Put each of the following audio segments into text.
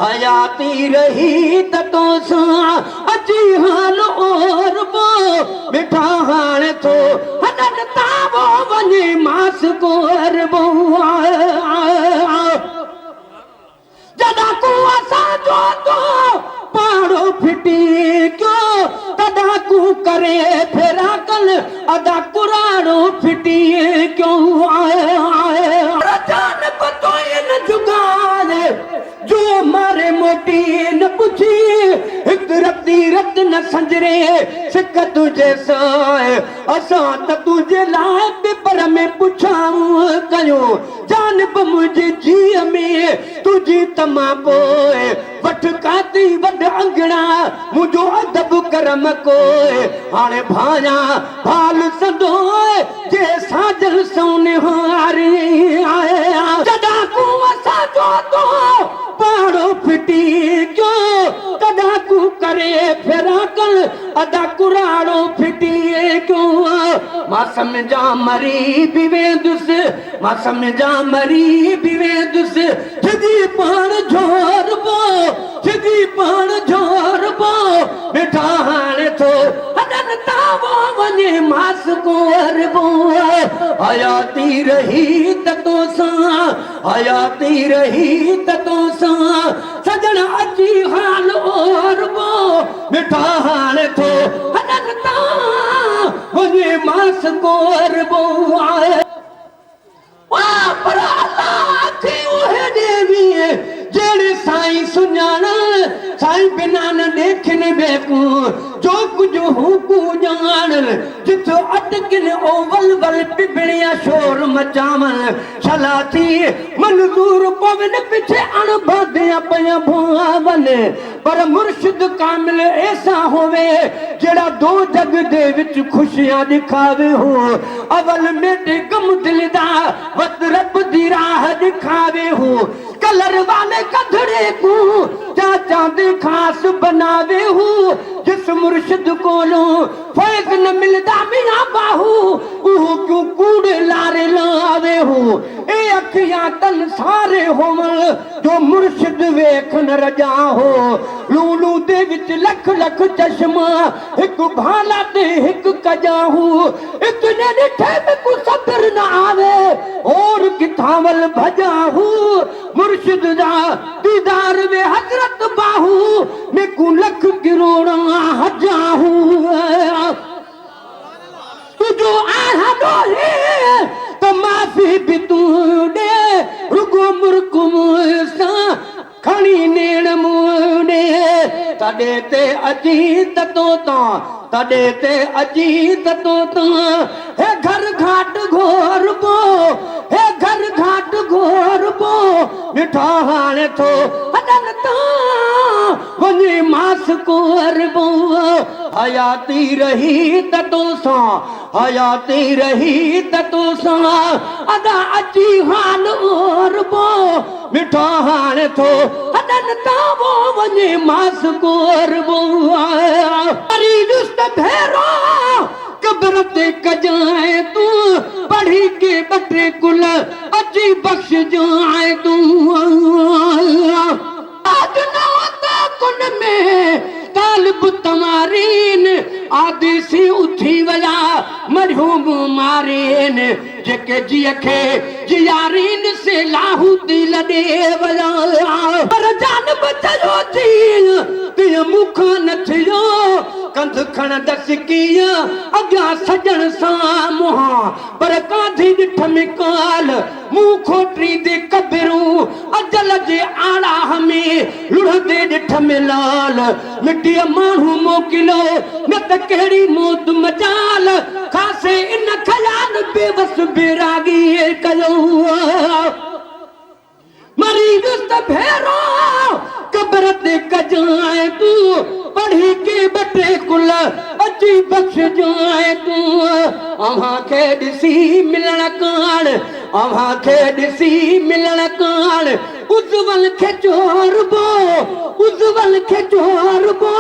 हयाती रही तो सा अची हाल और बो मिठा हाणे थो हदन तावो वने मास को अरबो जदा को असा जो तो पाड़ो फिटी क्यों तदा को करे फेरा कल अदा कुराड़ो फिटी क्यों आए जान पतो इन जुगाड़ जो मारे मोटी न पुछी एक रत न संजरे सिक तुझे साए असा त तुझे लाए पेपर में पुछाऊं कयो जानब मुझे जी में तुझी तमा पोए वठ काती वड अंगणा मुझो अदब करम कोए हाणे भाया भाल संदोए जे साजल सोने हारी आया जदा को असा जो तो पाड़ो फिटी क्यों तदा को करे फेरा कल अदा कुराड़ो फिटी क्यों मां समझा मरी बिवेदुस मां समझा मरी बिवेदुस जदी पाण झोर बो जदी पाण झोर बो मिठा हाणे थो हदन तावो वने मास को अरबो हयाती रही तो सा हयाती रही तो सा सजन अची हाल और बो मिठा हाणे थो हदन तावो वने मास को अरबो वाह पर अल्लाह थी ओहे देवी जेड़े साईं सुञाण साईं बिना न देखने बेकू जो कुछ हुकू जान जिथो अटकिन ओवल वल पिबड़िया शोर मचावन छलाती मंजूर पवन पिछे अणबदिया पया भुआवन पर मुर्शिद कामिल ऐसा होवे जेड़ा दो जग दे विच खुशियां दिखावे हो अवल मेटे गम दिल दा वत रब दी राह दिखावे हो कलर वाले कधड़े को चाचा दे खास बनावे हो जिस मुर्शिद कोलो फैज न मिलदा मियां बाहू वो क्यों कूड़े लारे लावे हो ए अखियां तन सारे होवल जो मुर्शिद वेख न रजा हो लूलू दे विच लख लख चश्मा एक भाला ते एक कजाहू इतने निठे में को सब्र न आवे और किथावल भजाहू मुर्शिद दा दीदार वे हजरत बाहू में को लख करोड़ा हजाहू तू जो आहदो है तो माफी भी तू दे रुगो मुर्कु सा खणी नेण मुने तडे ते अजी ततो ता तडे ते अजी ततो ता हे घर घाट घोर बो हे घर घाट घोर बो मिठा हाणे थो हदन ता वने मास को अरबो हयाती रही ततो सा हयाती रही ततो सा अदा अची हाल और बो मिठा हाणे थो हदन ता वो वने मास को अरबो अरी दुस्त भेरो कब्र ते कजाए तू पढ़ी के बटे कुल अजी बख्श जाए तू आज ना होता कुन में तालिब तमारीन आदि सी उठी वया मरहूम मारीन जेके जिय खे जियारीन से लाहू दिल दे वया पर जान बचयो थी ते मुख न थियो कंध खण दस किया अग्या सजन सा मुहा पर काधी डिठ में काल मुंह खोटरी दे कबरू अजल जे आड़ा हमें लुढ़ दे डिठ में लाल मिट्टी मानू मोकिलो न त केड़ी मौत मचाल खासे इन खयाल बेवस बेरागी कयो मरीज भेरो कब्र ते कजाए तू पढ़ी के बटे कुल अची बख्श जाए तू अहां के दिसी मिलण कान अहां के दिसी मिलण कान उज्जवल के चोरबो उज्जवल के चोरबो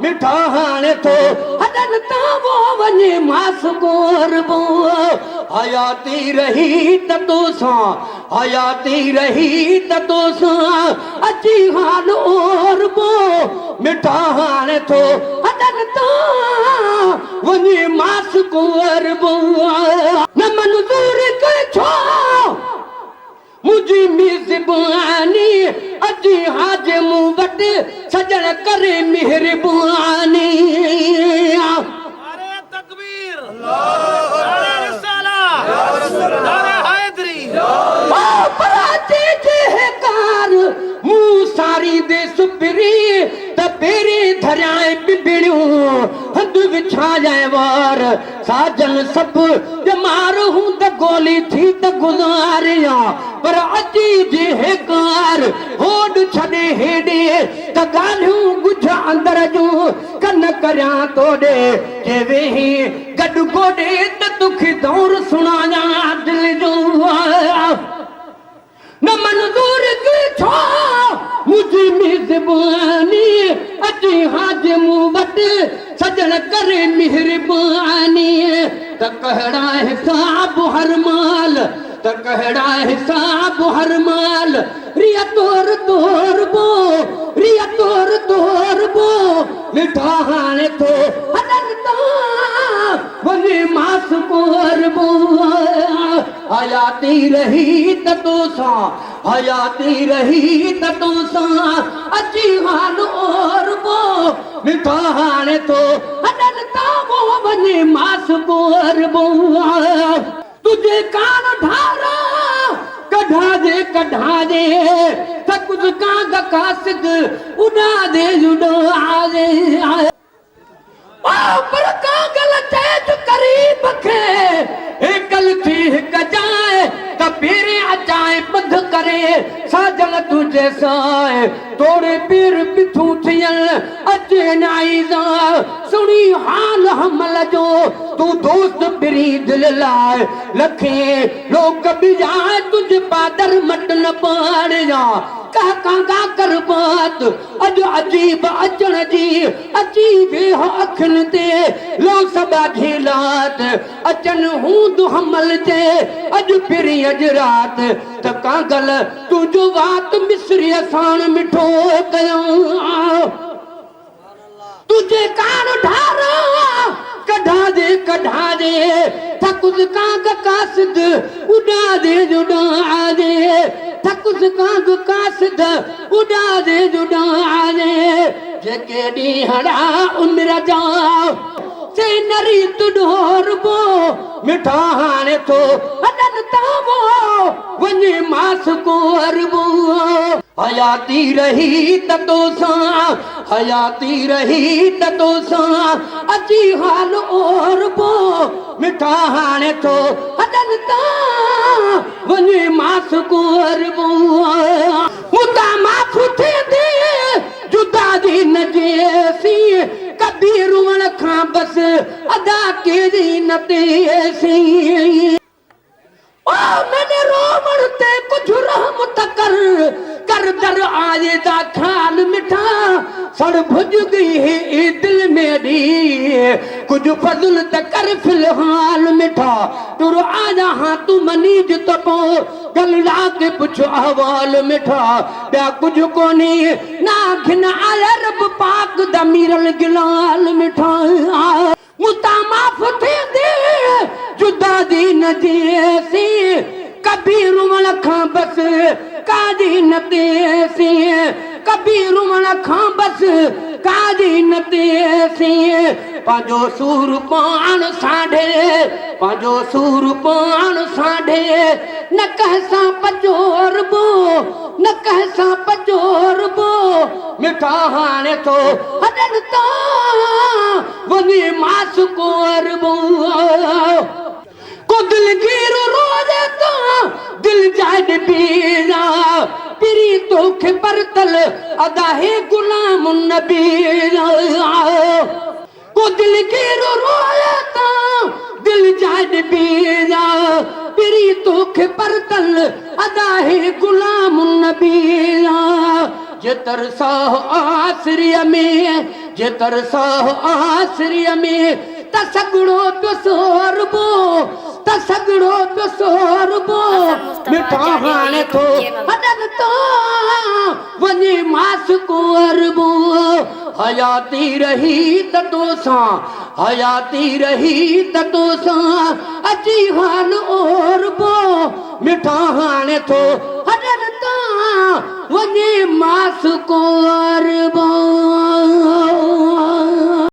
मिठा हाणे थो हदन ता वो वने मास कोरबो हयाती रही तोसां हयाती रही तोसां अची हाल और बो मिठा हाणे थो हदन तो वनी मास कुंवर बो न मंजूर के छो मुझी मेज़बानी अजी हाज मूं वट सजण करे मेहरबानी नारे तकबीर नारे रिसाला नारे हैदरी पराचे जे कार मूं सारी दे सुपरी त पेरी धराए बिबिड़ियूं हद विछाए वार साजन सब जमार हूं त गोली थी त गुज़ारिया पर अची जे कार होड छॾे हेॾे त ॻाल्हियूं गुझ अंदर जूं कन करियां तोॾे जे वेही गॾु गोॾे त तोखे दौर सुणायां दिलि जो न मंजूर के छो मुझी मेज़बानी अची हाज मूं वट सजण करे मेहरबानी त कहिड़ा हिसाब हर माल त कहिड़ा हिसाब हर माल रिया तोर तोर बो रिया तोर तोर बो मिठा हाणे थो हदन तो वने मास कोर बो हयाती रही तोसां हयाती रही तोसां अची हाल और बो मिठा हाणे थो हदन तो वो वने मास कोर बो तुझे कान ढारा कढ़ा दे कुछ काग कासिद उड़ा दे उड़ा दे पर कागल तेज करीब खे एकल थी कजाए त पेरे अचाए बंध करे साजन तुझे साए तोड़े पीर पिथू थियल अचे नाईज़ा सुनी हाल हमल जो तू दोस्त बिरी दिल लाए लखे लोग बिजाए तुझ पादर मट न पाणिया काका कर बात अज अजीब अचण जी अची वेह अखियुनि ते लो सबा झेलात अचन हूंद हमल जे अज फिरी अज रात त कागल तुंहिंजो वात मिसरी साण मिठो कयां तुझे कान ढारा कढ़ा दे थकुस काग कासिद उड़ा दे थकुस काग कासिद उड़ा दे जेके ॾींहड़ा उमिरि जा से नरी तुडोर बो मिठा हाणे थो हदन तावो वञे मास कोर बो हयाती रही तोसां हयाती रही तोसां अची हाल और बो मिठा हाणे थो हदन तां वञे मास कोर बो मुता माफ़ थे दे जुदा दी न जेसी कबीर रुवण खां बस अदा केरी न तेसी ओ मैंने रोवण ते कुछ रहमत कर दर आए दा ख्याल मिठा सड़ भुज गई है दिल मेरी कुछ फजल त कर फिलहाल मिठा तुर आजा हाँ तू मनीज तको गल लाके पुछ अहवाल मिठा ॿिया कुछ कोनी ना घिन आया रब पाक दा मीरल गिलाल मिठा मुता माफ़ थे दे जुदा दी न जेसी कबीर रुमल खां बस काजी न तेसी कबीर रुमल खां बस काजी न तेसी पंहिंजो सूर पाण साढे पंहिंजो सूर पाण साढे न कहसां पचोर बो न कहसां पचोर बो मिठा हाणे थो हदन तो वञे मास कोर बो को दिलगीर रोज़े तो दिल जाए पीना पिरी तोखे परतल अदा है गुलाम नबी को दिलगीर रोज़े तो दिल जाए पीना पिरी तोखे परतल अदा है गुलाम नबी जे तरसा आसरिया में जे तरसा आसरिया में तसगड़ो तो सोरबो त सगड़ो पे सोरबो मिठा हाणे थो हडन तो वनी मास को अरबो हयाती रही त तोसा हयाती रही त तोसा अची हाल ओरबो मिठा हाणे थो हडन तो वनी मास को अरबो